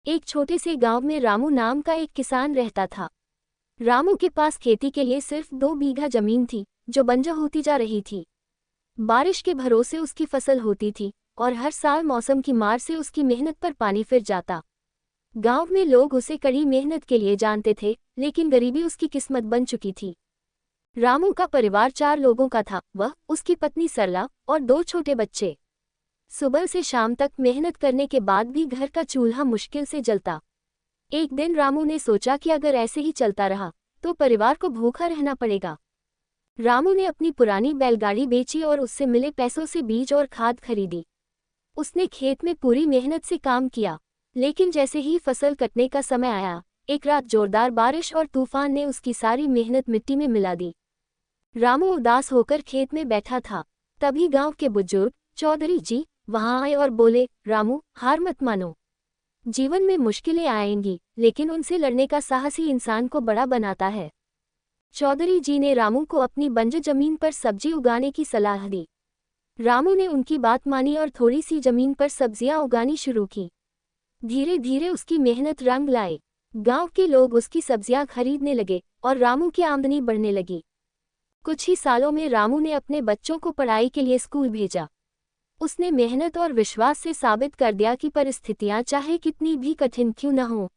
एक छोटे से गांव में रामू नाम का एक किसान रहता था। रामू के पास खेती के लिए सिर्फ 2 बीघा जमीन थी, जो बंजर होती जा रही थी। बारिश के भरोसे उसकी फसल होती थी और हर साल मौसम की मार से उसकी मेहनत पर पानी फिर जाता। गांव में लोग उसे कड़ी मेहनत के लिए जानते थे, लेकिन गरीबी उसकी किस्मत बन चुकी थी। रामू का परिवार 4 लोगों का था, वह, उसकी पत्नी सरला और 2 छोटे बच्चे। सुबह से शाम तक मेहनत करने के बाद भी घर का चूल्हा मुश्किल से जलता। एक दिन रामू ने सोचा कि अगर ऐसे ही चलता रहा तो परिवार को भूखा रहना पड़ेगा। रामू ने अपनी पुरानी बैलगाड़ी बेची और उससे मिले पैसों से बीज और खाद खरीदी। उसने खेत में पूरी मेहनत से काम किया, लेकिन जैसे ही फसल कटने का समय आया, एक रात जोरदार बारिश और तूफान ने उसकी सारी मेहनत मिट्टी में मिला दी। रामू उदास होकर खेत में बैठा था। तभी गांव के बुजुर्ग चौधरी जी वहां आए और बोले, रामू, हार मत मानो। जीवन में मुश्किलें आएंगी, लेकिन उनसे लड़ने का साहस ही इंसान को बड़ा बनाता है। चौधरी जी ने रामू को अपनी बंजर जमीन पर सब्जी उगाने की सलाह दी। रामू ने उनकी बात मानी और थोड़ी सी जमीन पर सब्जियां उगानी शुरू की। धीरे धीरे उसकी मेहनत रंग लाए। गांव के लोग उसकी सब्जियां खरीदने लगे और रामू की आमदनी बढ़ने लगी। कुछ ही सालों में रामू ने अपने बच्चों को पढ़ाई के लिए स्कूल भेजा। उसने मेहनत और विश्वास से साबित कर दिया कि परिस्थितियां चाहे कितनी भी कठिन क्यों न हों,